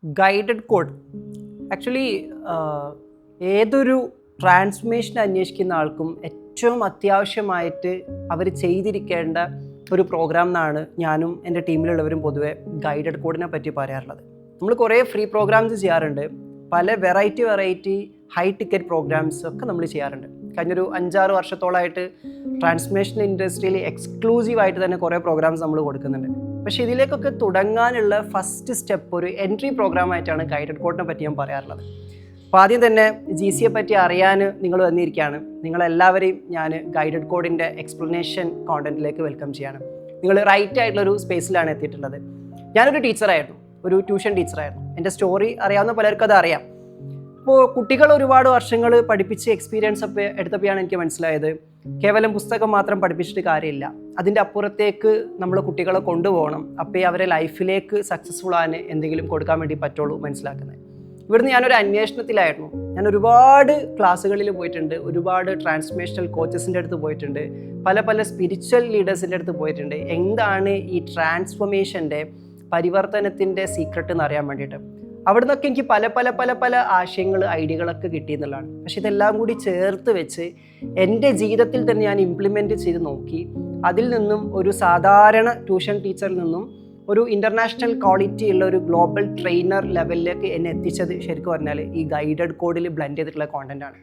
Guided code actually ഏതൊരു transformation അന്വേഷിക്കുന്ന ആൾക്കും ഏറ്റവും അത്യാവശ്യമായിട്ട് അവർ ചെയ്തിരിക്കേണ്ട ഒരു പ്രോഗ്രാം എന്നാണ് ഞാനും എൻ്റെ ടീമിലുള്ളവരും പൊതുവെ ഗൈഡഡ് കോഡിനെ പറ്റി പറയാറുള്ളത്. നമ്മൾ കുറേ ഫ്രീ പ്രോഗ്രാംസ് ചെയ്യാറുണ്ട്, പല വെറൈറ്റി ഹൈ ടിക്കറ്റ് പ്രോഗ്രാംസ് ഒക്കെ നമ്മൾ ചെയ്യാറുണ്ട്. കഴിഞ്ഞൊരു 5-6 വർഷത്തോളമായിട്ട് ട്രാൻസ്ഫോർമേഷൻ ഇൻഡസ്ട്രിയിൽ എക്സ്ക്ലൂസീവായിട്ട് തന്നെ കുറേ പ്രോഗ്രാംസ് നമ്മൾ കൊടുക്കുന്നുണ്ട്. പക്ഷേ ഇതിലേക്കൊക്കെ തുടങ്ങാനുള്ള ഫസ്റ്റ് സ്റ്റെപ്പ് ഒരു എൻട്രി പ്രോഗ്രാമായിട്ടാണ് ഗൈഡഡ് കോഡിനെ പറ്റി ഞാൻ പറയാറുള്ളത്. അപ്പോൾ ആദ്യം തന്നെ GCയെ പറ്റി അറിയാൻ നിങ്ങൾ വന്നിരിക്കുകയാണ്. നിങ്ങളെല്ലാവരെയും ഞാൻ ഗൈഡഡ് കോഡിൻ്റെ എക്സ്പ്ലനേഷൻ കോണ്ടന്റിലേക്ക് വെൽക്കം ചെയ്യാണ്. നിങ്ങൾ റൈറ്റ് ആയിട്ടുള്ളൊരു സ്പേസിലാണ് എത്തിയിട്ടുള്ളത്. ഞാനൊരു ടീച്ചറായിരുന്നു, ഒരു ട്യൂഷൻ ടീച്ചറായിരുന്നു. എൻ്റെ സ്റ്റോറി അറിയാവുന്ന പലർക്കും അത് അറിയാം. അപ്പോൾ കുട്ടികൾ ഒരുപാട് വർഷങ്ങൾ പഠിപ്പിച്ച് എക്സ്പീരിയൻസ് ഒക്കെ എടുത്തപ്പോഴാണ് എനിക്ക് മനസ്സിലായത്, കേവലം പുസ്തകം മാത്രം പഠിപ്പിച്ചിട്ട് കാര്യമില്ല, അതിൻ്റെ അപ്പുറത്തേക്ക് നമ്മൾ കുട്ടികളെ കൊണ്ടുപോകണം. അപ്പോൾ അവരെ ലൈഫിലേക്ക് സക്സസ്ഫുൾ ആകാൻ എന്തെങ്കിലും കൊടുക്കാൻ വേണ്ടി പറ്റുള്ളൂ മനസ്സിലാക്കുന്നത്. ഇവിടുന്ന് ഞാനൊരു അന്വേഷണത്തിലായിരുന്നു. ഞാൻ ഒരുപാട് ക്ലാസ്സുകളിൽ പോയിട്ടുണ്ട്, ഒരുപാട് ട്രാൻസ്ഫോർമേഷണൽ കോച്ചസിൻ്റെ അടുത്ത് പോയിട്ടുണ്ട്, പല സ്പിരിച്വൽ ലീഡേഴ്സിൻ്റെ അടുത്ത് പോയിട്ടുണ്ട്. എന്താണ് ഈ ട്രാൻസ്ഫോർമേഷൻ്റെ പരിവർത്തനത്തിൻ്റെ സീക്രട്ട് എന്ന് അറിയാൻ വേണ്ടിയിട്ട്. അവിടെ നിന്നൊക്കെ എനിക്ക് പല ആശയങ്ങൾ, ഐഡിയകളൊക്കെ കിട്ടിയെന്നുള്ളതാണ്. പക്ഷെ ഇതെല്ലാം കൂടി ചേർത്ത് വെച്ച് എൻ്റെ ജീവിതത്തിൽ തന്നെ ഞാൻ ഇംപ്ലിമെൻറ്റ് ചെയ്ത് നോക്കി. അതിൽ നിന്നും ഒരു സാധാരണ ട്യൂഷൻ ടീച്ചറിൽ നിന്നും ഒരു ഇൻ്റർനാഷണൽ ക്വാളിറ്റി ഉള്ള ഒരു ഗ്ലോബൽ ട്രെയിനർ ലെവലിലേക്ക് എന്നെ എത്തിച്ചത് ശരിക്കും പറഞ്ഞാൽ ഈ ഗൈഡഡ് കോഡിൽ ബ്ലെൻഡ് ചെയ്തിട്ടുള്ള കോണ്ടൻ്റാണ്.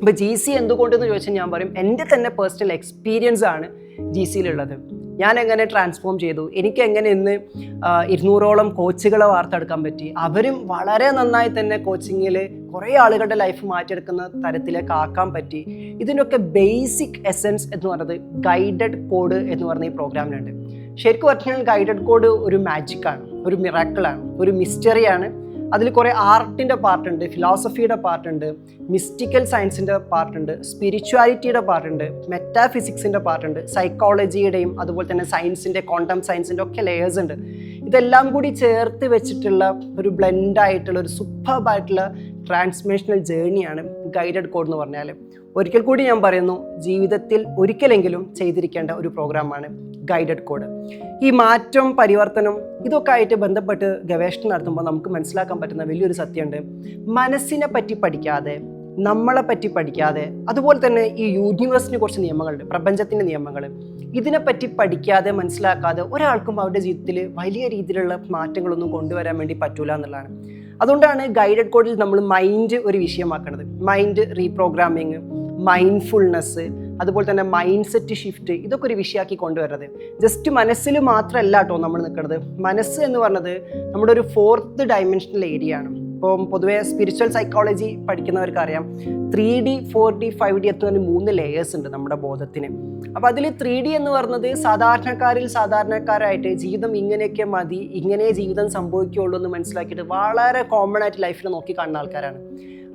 ഇപ്പോൾ GC എന്തുകൊണ്ടെന്ന് ചോദിച്ചാൽ ഞാൻ പറയും, എൻ്റെ തന്നെ പേഴ്സണൽ എക്സ്പീരിയൻസ് ആണ് GCയിലുള്ളത്. ഞാൻ എങ്ങനെ ട്രാൻസ്ഫോം ചെയ്തു, എനിക്ക് എങ്ങനെ ഇന്ന് 200ഓളം കോച്ചുകളെ വാർത്തെടുക്കാൻ പറ്റി, അവരും വളരെ നന്നായി തന്നെ കോച്ചിങ്ങിൽ കുറേ ആളുകളുടെ ലൈഫ് മാറ്റിയെടുക്കുന്ന തരത്തിലേക്ക് ആക്കാൻ പറ്റി. ഇതിനൊക്കെ ബേസിക് എസൻസ് എന്ന് പറയുന്നത് ഗൈഡഡ് കോഡ് എന്ന് പറഞ്ഞ ഈ പ്രോഗ്രാമിനുണ്ട്. ശരിക്കും പറഞ്ഞാൽ ഗൈഡഡ് കോഡ് ഒരു മാജിക്കാണ്, ഒരു മിറാക്കിളാണ്, ഒരു മിസ്റ്ററിയാണ്. അതിൽ കുറേ ആർട്ടിൻ്റെ പാർട്ടുണ്ട്, ഫിലോസഫിയുടെ പാർട്ടുണ്ട്, മിസ്റ്റിക്കൽ സയൻസിൻ്റെ പാർട്ടുണ്ട്, സ്പിരിച്വാലിറ്റിയുടെ പാർട്ടുണ്ട്, മെറ്റാഫിസിക്സിൻ്റെ പാർട്ടുണ്ട്, സൈക്കോളജിയുടെയും അതുപോലെ തന്നെ സയൻസിൻ്റെ, ക്വാണ്ടം സയൻസിൻ്റെ ഒക്കെ ലെയേഴ്സ് ഉണ്ട്. ഇതെല്ലാം കൂടി ചേർത്ത് വെച്ചിട്ടുള്ള ഒരു ബ്ലെൻഡായിട്ടുള്ള ഒരു സൂപ്പർബായിട്ടുള്ള ട്രാൻസ്ഫോർമേഷണൽ ജേർണിയാണ് ഗൈഡഡ് കോഡ് എന്ന് പറഞ്ഞാൽ. ഒരിക്കൽ കൂടി ഞാൻ പറയുന്നു, ജീവിതത്തിൽ ഒരിക്കലെങ്കിലും ചെയ്തിരിക്കേണ്ട ഒരു പ്രോഗ്രാമാണ് ഗൈഡഡ് കോഡ്. ഈ മാറ്റം, പരിവർത്തനം ഇതൊക്കെ ആയിട്ട് ബന്ധപ്പെട്ട് ഗവേഷണം നടത്തുമ്പോൾ നമുക്ക് മനസ്സിലാക്കാൻ പറ്റുന്ന വലിയൊരു സത്യമുണ്ട്. മനസ്സിനെ പറ്റി പഠിക്കാതെ, നമ്മളെ പറ്റി പഠിക്കാതെ, അതുപോലെ തന്നെ ഈ യൂണിവേഴ്സിനെ കുറിച്ച് നിയമങ്ങളുണ്ട്, പ്രപഞ്ചത്തിൻ്റെ നിയമങ്ങൾ, ഇതിനെപ്പറ്റി പഠിക്കാതെ മനസ്സിലാക്കാതെ ഒരാൾക്കും അവരുടെ ജീവിതത്തിൽ വലിയ രീതിയിലുള്ള മാറ്റങ്ങളൊന്നും കൊണ്ടുവരാൻ വേണ്ടി പറ്റൂല എന്നുള്ളതാണ്. അതുകൊണ്ടാണ് ഗൈഡഡ് കോഡിൽ നമ്മൾ മൈൻഡ് ഒരു വിഷയമാക്കുന്നത്. മൈൻഡ് റീപ്രോഗ്രാമിങ്, മൈൻഡ്ഫുൾനെസ്, അതുപോലെ തന്നെ മൈൻഡ് സെറ്റ് ഷിഫ്റ്റ്, ഇതൊക്കെ ഒരു വിഷയമാക്കി കൊണ്ടുവരുന്നത്. ജസ്റ്റ് മനസ്സിൽ മാത്രമല്ല കേട്ടോ നമ്മൾ നിൽക്കുന്നത്. മനസ്സ് എന്ന് പറഞ്ഞത് നമ്മുടെ ഒരു 4th ഡയമെൻഷണൽ ഏരിയ ആണ്. ഇപ്പം പൊതുവേ സ്പിരിച്വൽ സൈക്കോളജി പഠിക്കുന്നവർക്ക് അറിയാം, 3D 4D 5D എത്തുന്ന 3 ലെയേഴ്സ് ഉണ്ട് നമ്മുടെ ബോധത്തിന്. അപ്പോൾ അതിൽ 3D എന്ന് പറയുന്നത് സാധാരണക്കാരായിട്ട് ജീവിതം ഇങ്ങനെയൊക്കെ മതി, ഇങ്ങനെ ജീവിതം സംഭവിക്കുകയുള്ളൂ എന്ന് മനസ്സിലാക്കിയിട്ട് വളരെ കോമൺ ആയിട്ട് ലൈഫിൽ നോക്കി കാണുന്ന ആൾക്കാരാണ്.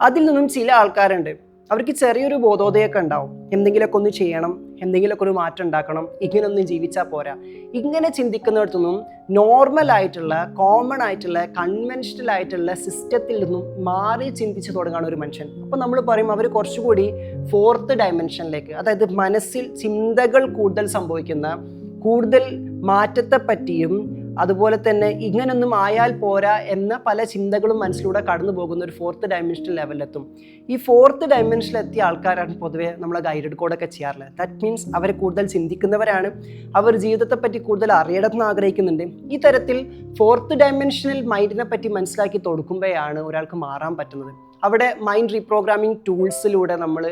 അതിൽ നിന്നും ചില ആൾക്കാരുണ്ട്, അവർക്ക് ചെറിയൊരു ബോധോദയമൊക്കെ ഉണ്ടാവും, എന്തെങ്കിലുമൊക്കെ ഒന്ന് ചെയ്യണം, എന്തെങ്കിലുമൊക്കെ ഒരു മാറ്റം ഉണ്ടാക്കണം, ഇങ്ങനെയൊന്നും ജീവിച്ചാൽ പോരാ. ഇങ്ങനെ ചിന്തിക്കുന്നിടത്തൊന്നും നോർമലായിട്ടുള്ള, കോമൺ ആയിട്ടുള്ള, കൺവെൻഷണൽ ആയിട്ടുള്ള സിസ്റ്റത്തിൽ നിന്നും മാറി ചിന്തിച്ച് തുടങ്ങുകയാണ് ഒരു മനുഷ്യൻ. അപ്പോൾ നമ്മൾ പറയും അവർ കുറച്ചുകൂടി 4th ഡയമെൻഷനിലേക്ക്, അതായത് മനസ്സിൽ ചിന്തകൾ കൂടുതൽ സംഭവിക്കുന്ന, കൂടുതൽ മാറ്റത്തെ പറ്റിയും അതുപോലെ തന്നെ ഇങ്ങനൊന്നും ആയാൽ പോരാ എന്ന പല ചിന്തകളും മനസ്സിലൂടെ കടന്നു പോകുന്ന ഒരു 4th ഡയമെൻഷണൽ ലെവലിലെത്തും. ഈ 4th ഡയമെൻഷനിൽ എത്തിയ ആൾക്കാരാണ് പൊതുവെ നമ്മളെ ഗൈഡഡ് കോഡൊക്കെ ചെയ്യാറുള്ളത്. ദാറ്റ് മീൻസ് അവർ കൂടുതൽ ചിന്തിക്കുന്നവരാണ്, അവർ ജീവിതത്തെ പറ്റി കൂടുതൽ അറിയണമെന്ന് ആഗ്രഹിക്കുന്നുണ്ട്. ഈ തരത്തിൽ 4th ഡയമെൻഷണൽ മൈൻഡിനെ പറ്റി മനസ്സിലാക്കി കൊടുക്കുമ്പോഴാണ് ഒരാൾക്ക് മാറാൻ പറ്റുന്നത്. അവിടെ മൈൻഡ് റീപ്രോഗ്രാമിംഗ് ടൂൾസിലൂടെ നമ്മൾ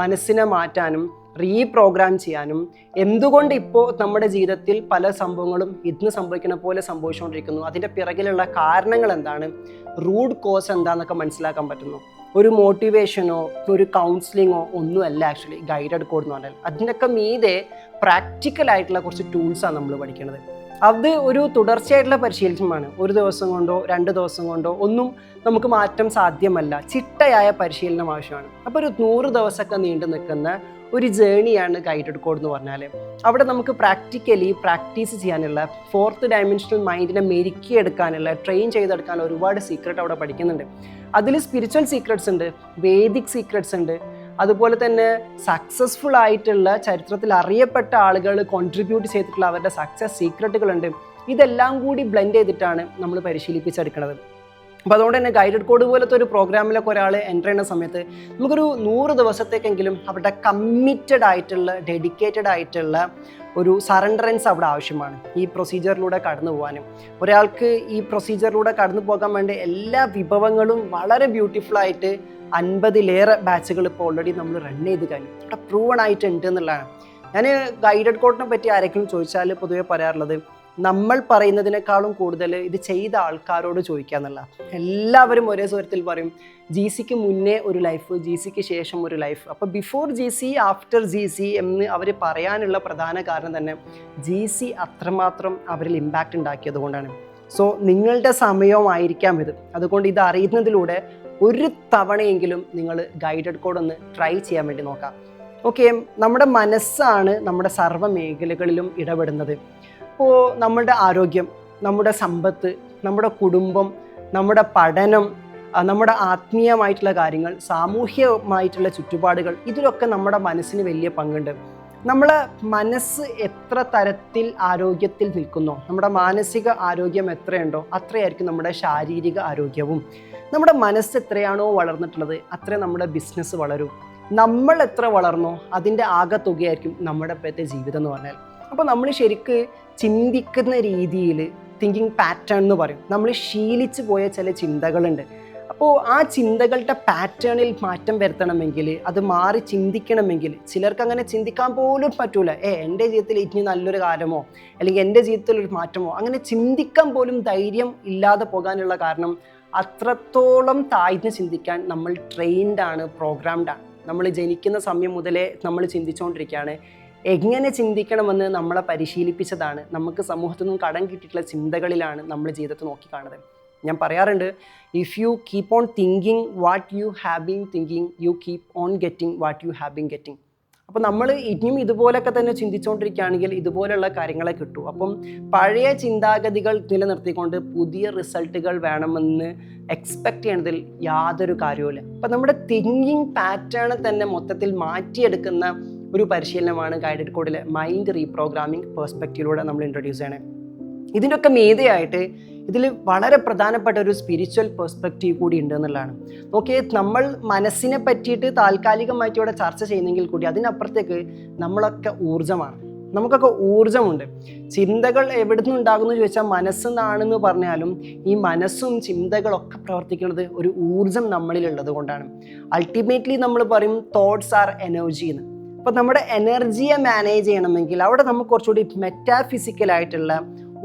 മനസ്സിനെ മാറ്റാനും റീപ്രോഗ്രാം ചെയ്യാനും, എന്തുകൊണ്ട് ഇപ്പോൾ നമ്മുടെ ജീവിതത്തിൽ പല സംഭവങ്ങളും ഇന്ന് സംഭവിക്കുന്ന പോലെ സംഭവിച്ചുകൊണ്ടിരിക്കുന്നു, അതിൻ്റെ പിറകിലുള്ള കാരണങ്ങൾ എന്താണ്, റൂട്ട് കോസ് എന്താണെന്നൊക്കെ മനസ്സിലാക്കാൻ പറ്റുന്നു. ഒരു മോട്ടിവേഷനോ ഒരു കൗൺസിലിങ്ങോ ഒന്നുമല്ല ആക്ച്വലി ഗൈഡഡ് കോഡ് എന്ന് പറഞ്ഞാൽ. അതിൻ്റെയൊക്കെ മീതെ പ്രാക്ടിക്കലായിട്ടുള്ള കുറച്ച് ടൂൾസാണ് നമ്മൾ പഠിക്കുന്നത്. അത് ഒരു തുടർച്ചയായിട്ടുള്ള പരിശീലനമാണ്. ഒരു ദിവസം കൊണ്ടോ 2 ദിവസം കൊണ്ടോ ഒന്നും നമുക്ക് മാറ്റം സാധ്യമല്ല. ചിട്ടയായ പരിശീലനം ആവശ്യമാണ്. അപ്പോൾ ഒരു 100 ദിവസമൊക്കെ നീണ്ടു നിൽക്കുന്ന ഒരു ജേണിയാണ് ഗൈഡഡ് കോഡ് എന്ന് പറഞ്ഞാൽ. അവിടെ നമുക്ക് പ്രാക്ടിക്കലി പ്രാക്ടീസ് ചെയ്യാനുള്ള, 4th ഡയമെൻഷണൽ മൈൻഡിനെ മെരുക്കിയെടുക്കാനുള്ള, ട്രെയിൻ ചെയ്തെടുക്കാനുള്ള ഒരുപാട് സീക്രട്ട് അവിടെ പഠിക്കുന്നുണ്ട്. അതിൽ സ്പിരിച്വൽ സീക്രട്സ് ഉണ്ട്, വേദിക് സീക്രട്സ് ഉണ്ട്, അതുപോലെ തന്നെ സക്സസ്ഫുൾ ആയിട്ടുള്ള ചരിത്രത്തിൽ അറിയപ്പെട്ട ആളുകൾ കോൺട്രിബ്യൂട്ട് ചെയ്തിട്ടുള്ള അവരുടെ സക്സസ് സീക്രട്ടുകളുണ്ട്. ഇതെല്ലാം കൂടി ബ്ലെൻഡ് ചെയ്തിട്ടാണ് നമ്മൾ പരിശീലിപ്പിച്ചെടുക്കുന്നത്. അപ്പോൾ അതുകൊണ്ട് തന്നെ ഗൈഡഡ് കോഡ് പോലത്തെ ഒരു പ്രോഗ്രാമിലൊക്കെ ഒരാൾ എൻ്റർ ചെയ്യുന്ന സമയത്ത് നമുക്കൊരു 100 ദിവസത്തേക്കെങ്കിലും അവരുടെ കമ്മിറ്റഡ് ആയിട്ടുള്ള ഡെഡിക്കേറ്റഡ് ആയിട്ടുള്ള ഒരു സറണ്ടറൻസ് അവിടെ ആവശ്യമാണ് ഈ പ്രൊസീജിയറിലൂടെ കടന്നു പോകാനും. ഒരാൾക്ക് ഈ പ്രൊസീജിയറിലൂടെ കടന്നു പോകാൻ വേണ്ടി എല്ലാ വിഭവങ്ങളും വളരെ ബ്യൂട്ടിഫുൾ ആയിട്ട് 50-ലേറെ ബാച്ചുകൾ ഇപ്പോൾ ഓൾറെഡി നമ്മൾ റൺ ചെയ്ത് കഴിഞ്ഞു. അവിടെ പ്രൂവൺ ആയിട്ടുണ്ട് എന്നുള്ളതാണ്. ഞാൻ ഗൈഡഡ് കോഡിനെ പറ്റി ആരെങ്കിലും ചോദിച്ചാൽ പൊതുവെ പറയാറുള്ളത് നമ്മൾ പറയുന്നതിനേക്കാളും കൂടുതൽ ഇത് ചെയ്ത ആൾക്കാരോട് ചോദിക്കുക എന്നുള്ള. എല്ലാവരും ഒരേ സ്വരത്തിൽ പറയും GC-ക്ക് മുന്നേ ഒരു ലൈഫ്, GC-ക്ക് ശേഷം ഒരു ലൈഫ്. അപ്പോൾ ബിഫോർ GC ആഫ്റ്റർ GC എന്ന് അവർ പറയാനുള്ള പ്രധാന കാരണം തന്നെ GC അത്രമാത്രം അവരിൽ ഇമ്പാക്റ്റ് ഉണ്ടാക്കിയത് കൊണ്ടാണ്. സോ നിങ്ങളുടെ സമയമായിരിക്കാം ഇത്. അതുകൊണ്ട് ഇത് അറിയുന്നതിലൂടെ ഒരു തവണയെങ്കിലും നിങ്ങൾ ഗൈഡഡ് കോഡ് ഒന്ന് ട്രൈ ചെയ്യാൻ വേണ്ടി നോക്കാം. ഓക്കെ, നമ്മുടെ മനസ്സാണ് നമ്മുടെ സർവ്വ മേഖലകളിലും ഇടപെടുന്നത്. അപ്പോൾ നമ്മളുടെ ആരോഗ്യം, നമ്മുടെ സമ്പത്ത്, നമ്മുടെ കുടുംബം, നമ്മുടെ പഠനം, നമ്മുടെ ആത്മീയമായിട്ടുള്ള കാര്യങ്ങൾ, സാമൂഹികമായിട്ടുള്ള ചുറ്റുപാടുകൾ, ഇതിലൊക്കെ നമ്മുടെ മനസ്സിന് വലിയ പങ്കുണ്ട്. നമ്മളെ മനസ്സ് എത്ര തരത്തിൽ ആരോഗ്യത്തിൽ നിൽക്കുന്നോ, നമ്മുടെ മാനസിക ആരോഗ്യം എത്രയുണ്ടോ അത്രയായിരിക്കും നമ്മുടെ ശാരീരിക ആരോഗ്യവും. നമ്മുടെ മനസ്സ് എത്രയാണോ വളർന്നിട്ടുള്ളത് അത്രയും നമ്മുടെ ബിസിനസ് വളരും. നമ്മൾ എത്ര വളർന്നോ അതിൻ്റെ ആകെ തുകയായിരിക്കും നമ്മുടെ ഇപ്പോഴത്തെ ജീവിതം എന്ന് പറഞ്ഞാൽ. അപ്പോൾ നമ്മൾ ശരിക്ക് ചിന്തിക്കുന്ന രീതിയിൽ തിങ്കിങ് പാറ്റേൺ എന്ന് പറയും. നമ്മൾ ശീലിച്ചു പോയ ചില ചിന്തകളുണ്ട്. അപ്പോൾ ആ ചിന്തകളുടെ പാറ്റേണിൽ മാറ്റം വരുത്തണമെങ്കിൽ, അത് മാറി ചിന്തിക്കണമെങ്കിൽ, ചിലർക്ക് അങ്ങനെ ചിന്തിക്കാൻ പോലും പറ്റൂല. എൻ്റെ ജീവിതത്തിൽ ഇനി നല്ലൊരു കാലമോ അല്ലെങ്കിൽ എൻ്റെ ജീവിതത്തിൽ ഒരു മാറ്റമോ അങ്ങനെ ചിന്തിക്കാൻ പോലും ധൈര്യം ഇല്ലാതെ പോകാനുള്ള കാരണം അത്രത്തോളം താഴ്ന്ന് ചിന്തിക്കാൻ നമ്മൾ ട്രെയിൻഡാണ്, പ്രോഗ്രാംഡാണ്. നമ്മൾ ജനിക്കുന്ന സമയം മുതലേ നമ്മൾ ചിന്തിച്ചുകൊണ്ടിരിക്കുകയാണ്. എങ്ങനെ ചിന്തിക്കണമെന്ന് നമ്മളെ പരിശീലിപ്പിച്ചതാണ്. നമുക്ക് സമൂഹത്തിൽ നിന്നും കടം കിട്ടിയിട്ടുള്ള ചിന്തകളിലാണ് നമ്മൾ ജീവിതത്തെ നോക്കിക്കാണുന്നത്. ഞാൻ പറയാറുണ്ട്, if you keep on thinking what you have been thinking, you keep on getting what you have been getting. അപ്പോൾ നമ്മൾ ഇനിയും ഇതുപോലൊക്കെ തന്നെ ചിന്തിച്ചുകൊണ്ടിരിക്കുകയാണെങ്കിൽ ഇതുപോലെയുള്ള കാര്യങ്ങളെ കിട്ടൂ. അപ്പം പഴയ ചിന്താഗതികൾ നിലനിർത്തിക്കൊണ്ട് പുതിയ റിസൾട്ടുകൾ വേണമെന്ന് എക്സ്പെക്റ്റ് ചെയ്യണതിൽ യാതൊരു കാര്യവുമില്ല. അപ്പം നമ്മുടെ തിങ്കിങ് പാറ്റേൺ തന്നെ മൊത്തത്തിൽ മാറ്റിയെടുക്കുന്ന ഒരു പരിശീലനമാണ് ഗൈഡഡ് കോഡിലെ മൈൻഡ് റീപ്രോഗ്രാമിംഗ് പെർസ്പെക്റ്റീവിലൂടെ നമ്മൾ ഇൻട്രൊഡ്യൂസ് ചെയ്യണേ. ഇതിൻ്റെയൊക്കെ മീതയായിട്ട് ഇതിൽ വളരെ പ്രധാനപ്പെട്ട ഒരു സ്പിരിച്വൽ പെർസ്പെക്റ്റീവ് കൂടി ഉണ്ട് എന്നുള്ളതാണ്. നോക്കിയേ, നമ്മൾ മനസ്സിനെ പറ്റിയിട്ട് താൽക്കാലികമായിട്ട് ഇവിടെ ചർച്ച ചെയ്യുന്നെങ്കിൽ കൂടി അതിനപ്പുറത്തേക്ക് നമ്മളൊക്കെ ഊർജ്ജമാണ്. നമുക്കൊക്കെ ഊർജ്ജമുണ്ട്. ചിന്തകൾ എവിടെ നിന്നുണ്ടാകുന്നു ചോദിച്ചാൽ മനസ്സെന്നാണെന്ന് പറഞ്ഞാലും ഈ മനസ്സും ചിന്തകളൊക്കെ പ്രവർത്തിക്കുന്നത് ഒരു ഊർജ്ജം നമ്മളിലുള്ളത് കൊണ്ടാണ്. അൾട്ടിമേറ്റ്ലി നമ്മൾ പറയും തോട്ട്സ് ആർ എനർജി എന്ന്. അപ്പോൾ നമ്മുടെ എനർജിയെ മാനേജ് ചെയ്യണമെങ്കിൽ അവിടെ നമുക്ക് കുറച്ചുകൂടി മെറ്റാഫിസിക്കലായിട്ടുള്ള,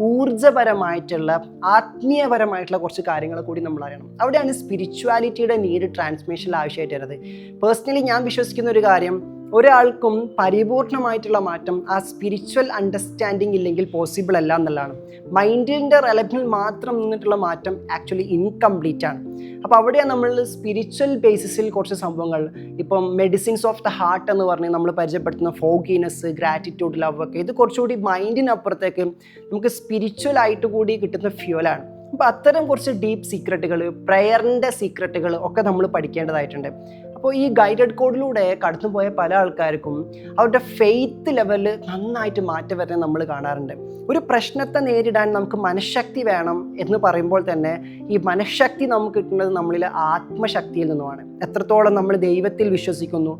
ഊർജ്ജപരമായിട്ടുള്ള, ആത്മീയപരമായിട്ടുള്ള കുറച്ച് കാര്യങ്ങൾ കൂടി നമ്മൾ അറിയണം. അവിടെയാണ് സ്പിരിച്വാലിറ്റിയുടെ നീഡ് ട്രാൻസ്മിഷനിൽ ആവശ്യമായിട്ട് വരുന്നത്. പേഴ്സണലി ഞാൻ വിശ്വസിക്കുന്ന ഒരു കാര്യം, ഒരാൾക്കും പരിപൂർണമായിട്ടുള്ള മാറ്റം ആ സ്പിരിച്വൽ അണ്ടർസ്റ്റാൻഡിങ് ഇല്ലെങ്കിൽ പോസിബിൾ അല്ല എന്നുള്ളതാണ്. മൈൻഡിൻ്റെ റെലബിൽ മാത്രം നിന്നിട്ടുള്ള മാറ്റം ആക്ച്വലി ഇൻകംപ്ലീറ്റ് ആണ്. അപ്പോൾ അവിടെയാണ് നമ്മൾ സ്പിരിച്വൽ ബേസിസിൽ കുറച്ച് സംഭവങ്ങൾ, ഇപ്പം മെഡിസിൻസ് ഓഫ് ദ ഹാർട്ട് എന്ന് പറഞ്ഞ് നമ്മൾ പരിചയപ്പെടുത്തുന്ന ഫോഗിനെസ്, ഗ്രാറ്റിറ്റ്യൂഡ്, ലവ് ഒക്കെ, ഇത് കുറച്ചുകൂടി മൈൻഡിനപ്പുറത്തേക്ക് നമുക്ക് സ്പിരിച്വൽ ആയിട്ട് കൂടി കിട്ടുന്ന ഫ്യൂലാണ്. അപ്പോൾ അത്തരം കുറച്ച് ഡീപ്പ് സീക്രട്ടുകൾ, പ്രയറിൻ്റെ സീക്രട്ടുകൾ ഒക്കെ നമ്മൾ പഠിക്കേണ്ടതായിട്ടുണ്ട്. അപ്പോൾ ഈ ഗൈഡഡ് കോഡിലൂടെ കടന്നുപോയ പല ആൾക്കാർക്കും അവരുടെ ഫെയ്ത്ത് ലെവലിൽ നന്നായിട്ട് മാറ്റം വരുന്നത് നമ്മൾ കാണാറുണ്ട്. ഒരു പ്രശ്നത്തെ നേരിടാൻ നമുക്ക് മനഃശക്തി വേണം എന്ന് പറയുമ്പോൾ തന്നെ ഈ മനഃശക്തി നമുക്ക് കിട്ടുന്നത് നമ്മളിലെ ആത്മശക്തിയിൽ നിന്നുമാണ്. എത്രത്തോളം നമ്മൾ ദൈവത്തിൽ വിശ്വസിക്കുന്നു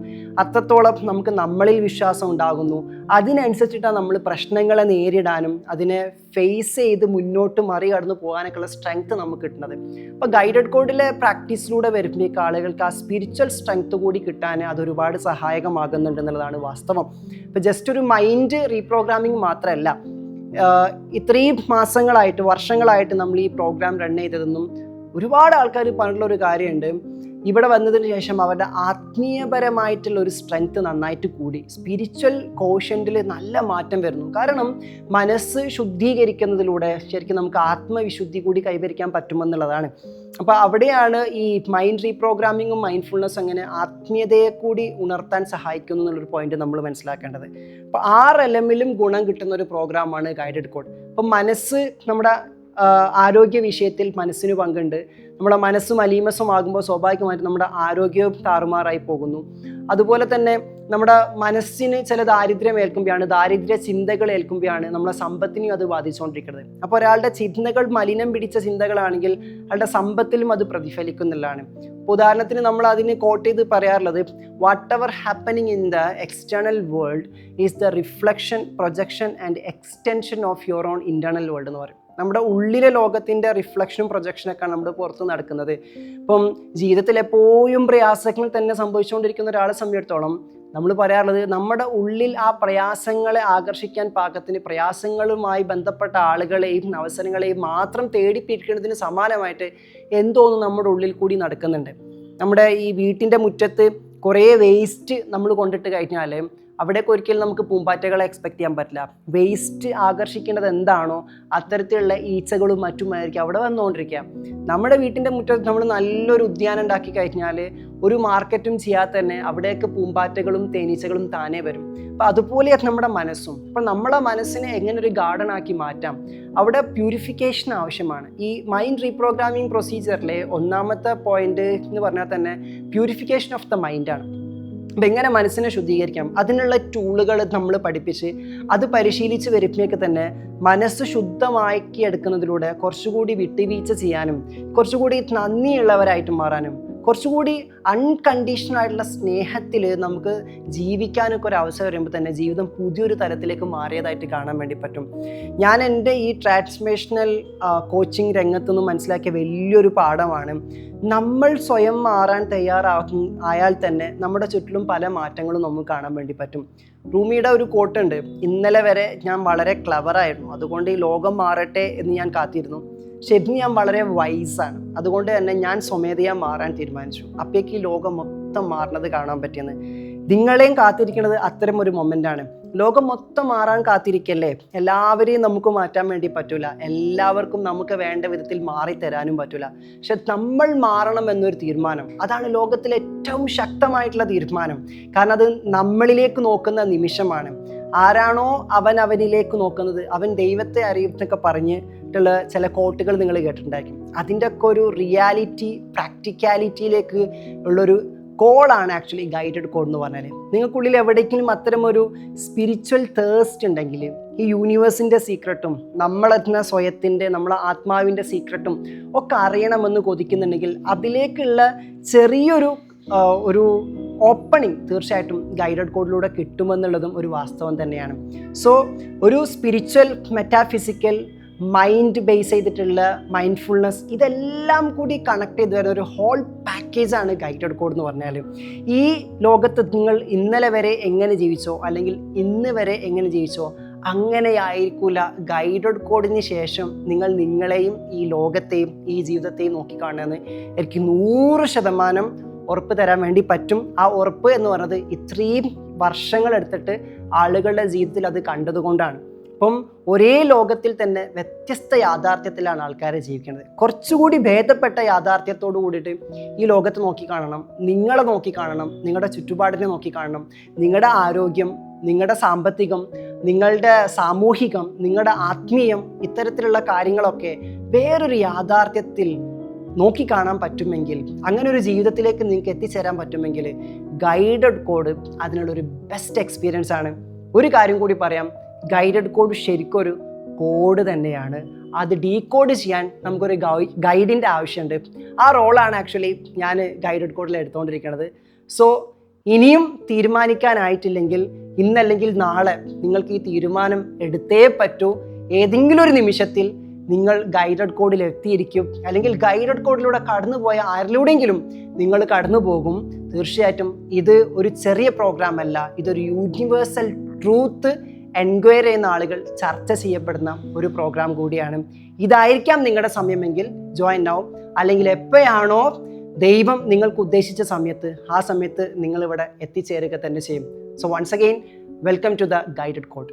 അത്രത്തോളം നമുക്ക് നമ്മളിൽ വിശ്വാസം ഉണ്ടാകുന്നു. അതിനനുസരിച്ചിട്ടാണ് നമ്മൾ പ്രശ്നങ്ങളെ നേരിടാനും അതിനെ ഫേസ് ചെയ്ത് മുന്നോട്ട് മറികടന്ന് പോകാനൊക്കെയുള്ള സ്ട്രെങ്ത് നമുക്ക് കിട്ടുന്നത്. അപ്പോൾ ഗൈഡഡ് കോഡിലെ പ്രാക്ടീസിലൂടെ വരുമ്പോഴേക്ക് ആളുകൾക്ക് ആ സ്പിരിച്വൽ സ്ട്രെങ്ത് കൂടി കിട്ടാൻ അതൊരുപാട് സഹായകമാകുന്നുണ്ട് എന്നുള്ളതാണ് വാസ്തവം. ഇപ്പോൾ ജസ്റ്റ് ഒരു മൈൻഡ് റീപ്രോഗ്രാമിംഗ് മാത്രമല്ല, ഇത്രയും മാസങ്ങളായിട്ട്, വർഷങ്ങളായിട്ട് നമ്മൾ ഈ പ്രോഗ്രാം റൺ ചെയ്തതെന്നും ഒരുപാട് ആൾക്കാർ പറഞ്ഞിട്ടുള്ള ഒരു കാര്യമുണ്ട്. ഇവിടെ വന്നതിന് ശേഷം അവരുടെ ആത്മീയപരമായിട്ടുള്ള ഒരു സ്ട്രെങ്ത് നന്നായിട്ട് കൂടി, സ്പിരിച്വൽ കോഷ്യൻറ്റിൽ നല്ല മാറ്റം വരുന്നു. കാരണം മനസ്സ് ശുദ്ധീകരിക്കുന്നതിലൂടെ ശരിക്കും നമുക്ക് ആത്മവിശുദ്ധി കൂടി കൈവരിക്കാൻ പറ്റുമെന്നുള്ളതാണ്. അപ്പോൾ അവിടെയാണ് ഈ മൈൻഡ് റീപ്രോഗ്രാമിങ്ങും മൈൻഡ്ഫുൾനെസ് അങ്ങനെ ആത്മീയതയെ കൂടി ഉണർത്താൻ സഹായിക്കുന്നു എന്നുള്ളൊരു പോയിന്റ് നമ്മൾ മനസ്സിലാക്കേണ്ടത്. അപ്പോൾ 6 എലമിലും ഗുണം കിട്ടുന്ന ഒരു പ്രോഗ്രാമാണ് ഗൈഡഡ് കോഡ്. അപ്പോൾ മനസ്സ് നമ്മുടെ ആരോഗ്യ വിഷയത്തിൽ മനസ്സിന് പങ്കുണ്ട്. നമ്മുടെ മനസ്സ് മലീമസമാകുമ്പോൾ സ്വാഭാവികമായിട്ട് നമ്മുടെ ആരോഗ്യവും താറുമാറായി പോകുന്നു. അതുപോലെ തന്നെ നമ്മുടെ മനസ്സിന് ചില ദാരിദ്ര്യം ഏൽക്കുമ്പോഴാണ്, ദാരിദ്ര്യ ചിന്തകൾ ഏൽക്കുമ്പോഴാണ് നമ്മളെ സമ്പത്തിനെയും അത് ബാധിച്ചുകൊണ്ടിരിക്കുന്നത്. അപ്പോൾ ഒരാളുടെ ചിന്തകൾ മലിനം പിടിച്ച ചിന്തകളാണെങ്കിൽ അയാളുടെ സമ്പത്തിലും അത് പ്രതിഫലിക്കുന്നുള്ളതാണ്. ഉദാഹരണത്തിന് നമ്മൾ അതിന് കോട്ട് ചെയ്ത് പറയാറുള്ളത്, what ever happening in the external world is the reflection, projection and extension of your own internal world എന്ന് പറയും. നമ്മുടെ ഉള്ളിലെ ലോകത്തിൻ്റെ റിഫ്ലക്ഷനും പ്രൊജക്ഷനൊക്കെയാണ് നമ്മുടെ പുറത്ത് നടക്കുന്നത്. ഇപ്പം ജീവിതത്തിൽ എപ്പോഴും പ്രയാസങ്ങൾ തന്നെ സംഭവിച്ചുകൊണ്ടിരിക്കുന്ന ഒരാളെ സംബന്ധിച്ചിടത്തോളം നമ്മൾ പറയാറുള്ളത്, നമ്മുടെ ഉള്ളിൽ ആ പ്രയാസങ്ങളെ ആകർഷിക്കാൻ പാകത്തിന് പ്രയാസങ്ങളുമായി ബന്ധപ്പെട്ട ആളുകളെയും അവസരങ്ങളെയും മാത്രം തേടിപ്പിടിക്കുന്നതിന് സമാനമായിട്ട് എന്തോന്നും നമ്മുടെ ഉള്ളിൽ കൂടി നടക്കുന്നുണ്ട്. നമ്മുടെ ഈ വീട്ടിൻ്റെ മുറ്റത്ത് കുറേ വേസ്റ്റ് നമ്മൾ കൊണ്ടിട്ട് കഴിഞ്ഞാൽ അവിടേക്ക് ഒരിക്കലും നമുക്ക് പൂമ്പാറ്റകളെ എക്സ്പെക്ട് ചെയ്യാൻ പറ്റില്ല. വേസ്റ്റ് ആകർഷിക്കേണ്ടത് എന്താണോ അത്തരത്തിലുള്ള ഈച്ചകളും മറ്റുമായിരിക്കും അവിടെ വന്നുകൊണ്ടിരിക്കുക. നമ്മുടെ വീട്ടിൻ്റെ മുറ്റത്ത് നമ്മൾ നല്ലൊരു ഉദ്യാനം ഉണ്ടാക്കി കഴിഞ്ഞാൽ ഒരു മാർക്കറ്റും ചെയ്യാതെ തന്നെ അവിടേക്ക് പൂമ്പാറ്റകളും തേനീച്ചകളും താനേ വരും. അപ്പം അതുപോലെ നമ്മുടെ മനസ്സും. അപ്പം നമ്മളെ മനസ്സിനെ എങ്ങനെ ഒരു ഗാർഡൻ ആക്കി മാറ്റാം, അവിടെ പ്യൂരിഫിക്കേഷൻ ആവശ്യമാണ്. ഈ മൈൻഡ് റീപ്രോഗ്രാമിംഗ് പ്രൊസീജിയറിലെ ഒന്നാമത്തെ പോയിന്റ് എന്ന് പറഞ്ഞാൽ തന്നെ പ്യൂരിഫിക്കേഷൻ ഓഫ് ദ മൈൻഡാണ്. അപ്പം എങ്ങനെ മനസ്സിനെ ശുദ്ധീകരിക്കാം, അതിനുള്ള ടൂളുകൾ നമ്മൾ പഠിപ്പിച്ച് അത് പരിശീലിച്ച് വരുമ്പോഴേക്ക് തന്നെ മനസ്സ് ശുദ്ധമാക്കി എടുക്കുന്നതിലൂടെ കുറച്ചുകൂടി വിട്ടുവീഴ്ച ചെയ്യാനും കുറച്ചുകൂടി നന്ദിയുള്ളവരായിട്ട് മാറാനും കുറച്ചുകൂടി അൺകണ്ടീഷണൽ ആയിട്ടുള്ള സ്നേഹത്തിൽ നമുക്ക് ജീവിക്കാനൊക്കെ ഒരു അവസരം വരുമ്പോൾ തന്നെ ജീവിതം പുതിയൊരു തലത്തിലേക്ക് മാറിയതായിട്ട് കാണാൻ വേണ്ടി പറ്റും. ഞാൻ എൻ്റെ ഈ ട്രാൻസ്ഫോർമേഷണൽ കോച്ചിങ് രംഗത്തുനിന്ന് മനസ്സിലാക്കിയ വലിയൊരു പാഠമാണ്, നമ്മൾ സ്വയം മാറാൻ ആയാൽ തന്നെ നമ്മുടെ ചുറ്റിലും പല മാറ്റങ്ങളും നമുക്ക് കാണാൻ വേണ്ടി പറ്റും. റൂമിയുടെ ഒരു കോട്ടുണ്ട്, ഇന്നലെ വരെ ഞാൻ വളരെ ക്ലവറായിരുന്നു, അതുകൊണ്ട് ഈ ലോകം മാറട്ടെ എന്ന് ഞാൻ കാത്തിരുന്നു. പക്ഷെ ഇന്ന് ഞാൻ വളരെ വൈസാണ്, അതുകൊണ്ട് തന്നെ ഞാൻ സ്വമേധയാ മാറാൻ തീരുമാനിച്ചു. അപ്പോഴേക്ക് ഈ ലോകം മൊത്തം മാറുന്നത് കാണാൻ പറ്റിയെന്ന്. നിങ്ങളെയും കാത്തിരിക്കുന്നത് അത്തരം ഒരു മൊമെൻ്റാണ്. ലോകം മൊത്തം മാറാൻ കാത്തിരിക്കല്ലേ, എല്ലാവരെയും നമുക്ക് മാറ്റാൻ വേണ്ടി പറ്റൂല, എല്ലാവർക്കും നമുക്ക് വേണ്ട വിധത്തിൽ മാറിത്തരാനും പറ്റൂല. പക്ഷെ നമ്മൾ മാറണം എന്നൊരു തീരുമാനം, അതാണ് ലോകത്തിലെ ഏറ്റവും ശക്തമായിട്ടുള്ള തീരുമാനം. കാരണം അത് നമ്മളിലേക്ക് നോക്കുന്ന നിമിഷമാണ്. ആരാണോ അവനിലേക്ക് നോക്കുന്നത് അവൻ ദൈവത്തെ അറിയുന്നൊക്കെ പറഞ്ഞിട്ടുള്ള ചില കോട്ടുകൾ നിങ്ങൾ കേട്ടിട്ടുണ്ടായിരിക്കും. അതിൻ്റെ ഒക്കെ ഒരു റിയാലിറ്റി പ്രാക്ടിക്കാലിറ്റിയിലേക്ക് ഉള്ളൊരു കോളാണ് ആക്ച്വലി ഗൈഡഡ് കോഡ് എന്ന് പറഞ്ഞാൽ. നിങ്ങൾക്കുള്ളിൽ എവിടേക്കെങ്കിലും അത്തരം ഒരു സ്പിരിച്വൽ തേഴ്സ്റ്റ് ഉണ്ടെങ്കിൽ ഈ യൂണിവേഴ്സിൻ്റെ സീക്രട്ടും നമ്മളെന്ന സ്വയത്തിൻ്റെ നമ്മളെ ആത്മാവിൻ്റെ സീക്രട്ടും ഒക്കെ അറിയണമെന്ന് കൊതിക്കുന്നുണ്ടെങ്കിൽ അതിലേക്കുള്ള ചെറിയൊരു ഓപ്പണിങ് തീർച്ചയായിട്ടും ഗൈഡഡ് കോഡിലൂടെ കിട്ടുമെന്നുള്ളതും ഒരു വാസ്തവം തന്നെയാണ്. സോ ഒരു സ്പിരിച്വൽ മെറ്റാഫിസിക്കൽ മൈൻഡ് ബേസ് ചെയ്തിട്ടുള്ള മൈൻഡ്ഫുൾനെസ് ഇതെല്ലാം കൂടി കണക്ട് ചെയ്ത് വരുന്ന ഒരു ഹോൾ പാക്കേജാണ് ഗൈഡഡ് കോഡ് എന്ന് പറഞ്ഞാൽ. ഈ ലോകത്ത് നിങ്ങൾ ഇന്നലെ വരെ എങ്ങനെ ജീവിച്ചോ അല്ലെങ്കിൽ ഇന്ന് വരെ എങ്ങനെ ജീവിച്ചോ അങ്ങനെയായിരിക്കില്ല ഗൈഡഡ് കോഡിന് ശേഷം നിങ്ങൾ നിങ്ങളെയും ഈ ലോകത്തെയും ഈ ജീവിതത്തെയും നോക്കിക്കാണുന്നത് എനിക്ക് 100% ഉറപ്പ് തരാൻ വേണ്ടി പറ്റും. ആ ഉറപ്പ് എന്ന് പറയുന്നത് ഇത്രയും വർഷങ്ങളെടുത്തിട്ട് ആളുകളുടെ ജീവിതത്തിൽ അത് കണ്ടതുകൊണ്ടാണ്. അപ്പം ഒരേ ലോകത്തിൽ തന്നെ വ്യത്യസ്ത യാഥാർത്ഥ്യത്തിലാണ് ആൾക്കാരെ ജീവിക്കുന്നത്. കുറച്ചുകൂടി ഭേദപ്പെട്ട യാഥാർത്ഥ്യത്തോടു കൂടിയിട്ട് ഈ ലോകത്ത് നോക്കിക്കാണണം, നിങ്ങളെ നോക്കിക്കാണണം, നിങ്ങളുടെ ചുറ്റുപാടിനെ നോക്കിക്കാണണം. നിങ്ങളുടെ ആരോഗ്യം, നിങ്ങളുടെ സാമ്പത്തികം, നിങ്ങളുടെ സാമൂഹികം, നിങ്ങളുടെ ആത്മീയം, ഇത്തരത്തിലുള്ള കാര്യങ്ങളൊക്കെ വേറൊരു യാഥാർത്ഥ്യത്തിൽ നോക്കിക്കാണാൻ പറ്റുമെങ്കിൽ, അങ്ങനെ ഒരു ജീവിതത്തിലേക്ക് നിങ്ങൾക്ക് എത്തിച്ചേരാൻ പറ്റുമെങ്കിൽ ഗൈഡഡ് കോഡ് അതിനുള്ളൊരു ബെസ്റ്റ് എക്സ്പീരിയൻസ് ആണ്. ഒരു കാര്യം കൂടി പറയാം, ഗൈഡഡ് കോഡ് ശരിക്കും ഒരു കോഡ് തന്നെയാണ്. അത് ഡീകോഡ് ചെയ്യാൻ നമുക്കൊരു ഗൈഡിൻ്റെ ആവശ്യമുണ്ട്. ആ റോളാണ് ആക്ച്വലി ഞാൻ ഗൈഡഡ് കോഡിൽ എടുത്തുകൊണ്ടിരിക്കുന്നത്. സോ ഇനിയും തീരുമാനിക്കാനായിട്ടില്ലെങ്കിൽ ഇന്നല്ലെങ്കിൽ നാളെ നിങ്ങൾക്ക് ഈ തീരുമാനം എടുത്തേ പറ്റൂ. ഏതെങ്കിലും ഒരു നിമിഷത്തിൽ നിങ്ങൾ ഗൈഡഡ് കോഡിൽ എത്തിയിരിക്കും, അല്ലെങ്കിൽ ഗൈഡഡ് കോഡിലൂടെ കടന്നുപോയ ആരിലൂടെയെങ്കിലും നിങ്ങൾ കടന്നു പോകും. തീർച്ചയായിട്ടും ഇത് ഒരു ചെറിയ പ്രോഗ്രാം അല്ല, ഇതൊരു യൂണിവേഴ്സൽ ട്രൂത്ത് എൻക്വയറി ചെയ്യുന്ന ആളുകൾ ചർച്ച ചെയ്യപ്പെടുന്ന ഒരു പ്രോഗ്രാം കൂടിയാണ്. ഇതായിരിക്കാം നിങ്ങളുടെ സമയമെങ്കിൽ ജോയിൻ ആവും, അല്ലെങ്കിൽ എപ്പോഴാണോ ദൈവം നിങ്ങൾക്ക് ഉദ്ദേശിച്ച സമയത്ത് ആ സമയത്ത് നിങ്ങളിവിടെ എത്തിച്ചേരുക തന്നെ ചെയ്യും. So once again welcome to the guided code.